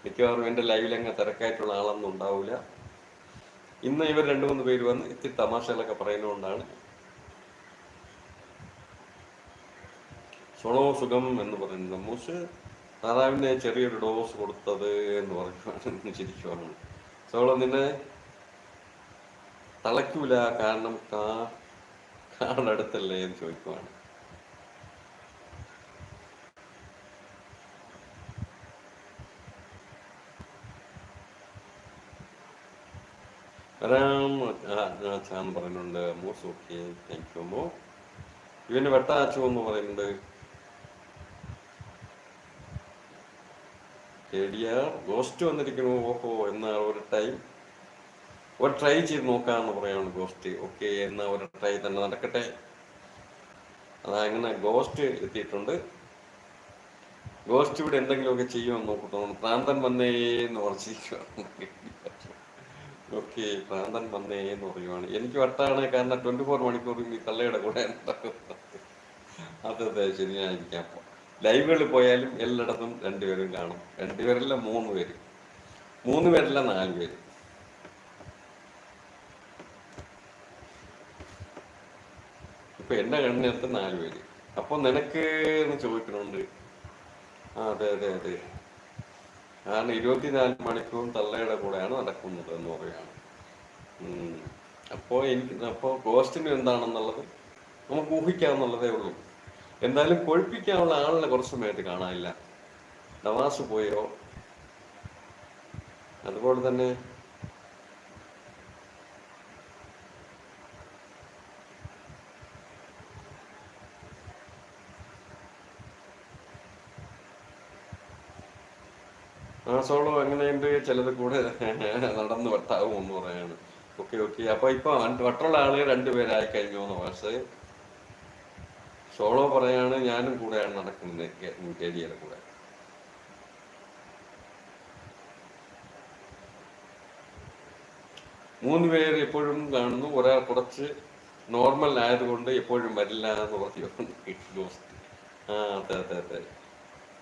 മിക്കവാറും എൻ്റെ ലൈവിലങ്ങ് തിരക്കായിട്ടുള്ള ആളൊന്നും ഉണ്ടാവില്ല. ഇന്ന് ഇവർ 2-3 പേര് വന്ന് ഇത്തിരി തമാശകളൊക്കെ പറയുന്നതുകൊണ്ടാണ്. സോളോ സുഖം എന്ന് പറയുന്നത് മൂസ് താറാവിനെ ചെറിയൊരു ഡോസ് കൊടുത്തത് എന്ന് പറയുവാണ്. ചിരിക്കുവാണ്. സോളോ നിന്നെ തളയ്ക്കൂല, കാരണം കാടടുത്തല്ലേ എന്ന് ചോദിക്കുവാണ്. വരാം ചാന്ന് പറയുന്നുണ്ട്. മൂസ് ഓക്കെ, താങ്ക് യു മോ. ഇവന് വെട്ടാച്ചു എന്ന് പറയുന്നുണ്ട്. ഗോസ്റ്റ് വന്നിരിക്കുന്നു. ഓഹോ, എന്നാ ഒരു ട്രൈ ചെയ്ത് നോക്കാന്ന് പറയാണ് ഗോസ്റ്റ്. ഓക്കെ, എന്നാ ഒരു ട്രൈ തന്നെ നടക്കട്ടെ. അതങ്ങനെ ഗോസ്റ്റ് എത്തിയിട്ടുണ്ട്. ഗോസ്റ്റ് ഇവിടെ എന്തെങ്കിലുമൊക്കെ ചെയ്യുമെന്ന് നോക്കട്ടോ. പ്രാന്തൻ വന്നേ എന്ന് പറഞ്ഞിരിക്കുകയാണ്. ഓക്കെ, പ്രാന്തൻ വന്നേ എന്ന് പറയുവാണ്. എനിക്ക് വട്ടാണ്, കാരണം 24 മണിക്കൂറും ഈ തള്ളയുടെ കൂടെ അതെ ശരിയായിരിക്കാം. ലൈവുകളിൽ പോയാലും എല്ലായിടത്തും 2 പേരും കാണും. 2 പേരല്ല 3 പേര്, 3 പേരല്ല 4 പേര്. ഇപ്പൊ എന്റെ കണ്ണിനകത്ത് 4 പേര്. അപ്പൊ നിനക്ക് എന്ന് ചോദിക്കണുണ്ട്. അതെ, കാരണം 24 മണിക്കൂറും തള്ളയുടെ കൂടെയാണ് നടക്കുന്നത് എന്ന് പറയുകയാണ്. അപ്പോൾ ഗോസ്റ്റിന് എന്താണെന്നുള്ളത് നമുക്ക് ഊഹിക്കാവുന്നുള്ളതേ ഉള്ളൂ. എന്തായാലും കൊഴിപ്പിക്കാനുള്ള ആളിനെ കുറച്ച് സമയത്ത് കാണാനില്ല. നവാസ് പോയോ? അതുപോലെ തന്നെ സോളോ എങ്ങനെയുണ്ട്? ചിലത് കൂടെ നടന്ന് വെട്ടാവും എന്ന് പറയാണ്. ഓക്കെ, അപ്പൊ ഇപ്പൊ വട്ടുള്ള ആളുകൾ 2 പേരായി കഴിഞ്ഞു എന്ന്. പക്ഷേ സോളോ പറയാണ് ഞാനും കൂടെയാണ് നടക്കുന്നത് കേടിയുടെ കൂടെ. മൂന്ന് പേര് എപ്പോഴും കാണുന്നു. ഒരാൾ കുറച്ച് നോർമൽ ആയതുകൊണ്ട് എപ്പോഴും വരില്ല എന്ന് പറഞ്ഞു ഗോസ്റ്റ്. അതെ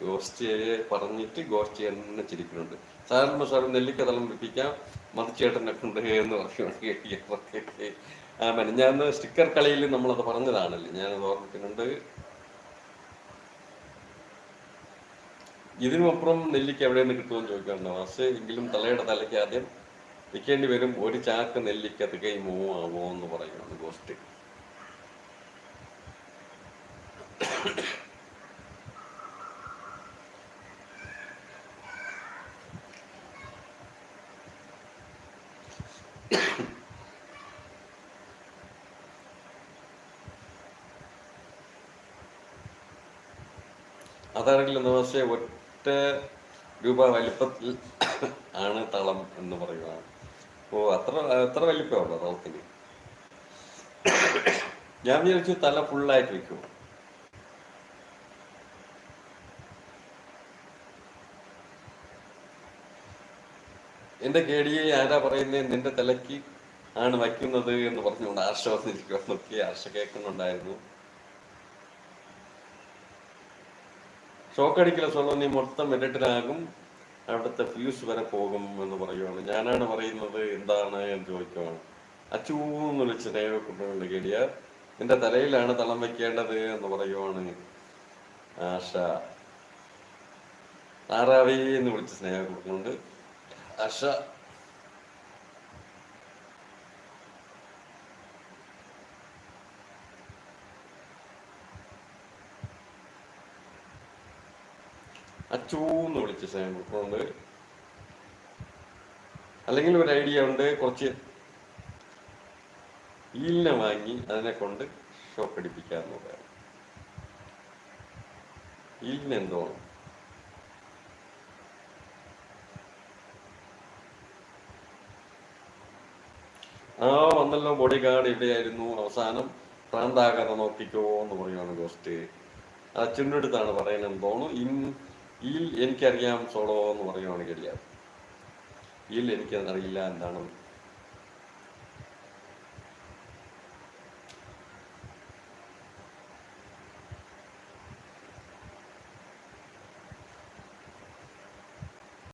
ഗോസ്റ്റിയെ പറഞ്ഞിട്ട് ഗോസ്റ്റ് തന്നെ ചിരിക്കുന്നുണ്ട്. സാറും നെല്ലിക്ക തളം വിപ്പിക്കാം മതിച്ചേട്ടനെ കൊണ്ട് എന്ന് പറഞ്ഞു. മെനഞ്ഞാന്ന് സ്റ്റിക്കർ കളിയിൽ നമ്മളത് പറഞ്ഞതാണല്ലേ, ഞാനത് ഓർമ്മിക്കുന്നുണ്ട്. ഇതിനുമപ്പുറം നെല്ലിക്ക എവിടെ നിന്ന് കിട്ടുമെന്ന് ചോദിക്കാറുണ്ട്. പക്ഷേ എങ്കിലും തലയുടെ തലയ്ക്ക് ആദ്യം വിൽക്കേണ്ടി വരും. 1 ചാക്ക് നെല്ലിക്ക തികയുമോ ആവോ എന്ന് പറയുകയാണ് ഗോസ്റ്റ്. അതറിയില്ലെന്ന്. പക്ഷേ 1 രൂപ വലിപ്പത്തിൽ ആണ് തളം എന്ന് പറയുകയാണ്. അത്ര വലിപ്പമുണ്ടോ തളത്തിന്? ഞാൻ വിചാരിച്ചു തല ഫുള്ളായിട്ട് വെക്കും. എന്റെ കേടിയെ ആരാ പറയുന്നത്? നിന്റെ തലയ്ക്ക് ആണ് വയ്ക്കുന്നത് എന്ന് പറഞ്ഞുകൊണ്ട് ആർഷ വന്നിരിക്കുകയൊക്കെ. ആർഷ കേൾക്കുന്നുണ്ടായിരുന്നു. ഷോക്കടിക്കല സോളോ, നീ മൊത്തം ഇരട്ടിലാകും, അവിടുത്തെ ഫ്യൂസ് വരെ പോകും എന്ന് പറയുവാണ്. ഞാനാണ് പറയുന്നത് എന്താണ് എന്ന് ചോദിക്കുവാണ്. അച്ചൂന്ന് വിളിച്ച് ദൈവക്കുട്ടികളുടെ കേടിയ നിന്റെ തലയിലാണ് തളം വെക്കേണ്ടത് എന്ന് പറയുവാണ് ആശ. താറാവി എന്ന് വിളിച്ച് സ്നേഹം കൊടുക്കുന്നുണ്ട് ആശ. അച്ചൂന്ന് വിളിച്ച് സ്നേഹം കൊടുക്കുന്നുണ്ട്. അല്ലെങ്കിൽ ഒരു ഐഡിയ ഉണ്ട്, കുറച്ച് ഈലിനെ വാങ്ങി അതിനെ കൊണ്ട് ഷോക്കടിപ്പിക്കാന്ന് പറയാം. ഈലിന് എന്തോ വന്നല്ലോ ബോഡി ഗാർഡ് ഇവിടെയായിരുന്നു. അവസാനം പ്രാന്താകാതെ നോക്കിക്കോ എന്ന് പറയുകയാണ് ഗോസ്റ്റ്. അച്ഛൻ്റെ അടുത്താണ് പറയുന്നത് തോന്നുന്നു. എനിക്കറിയാം സോളോ എന്ന് പറയുവാണ് കഴിയാം. എനിക്കറിയില്ല എന്താണ്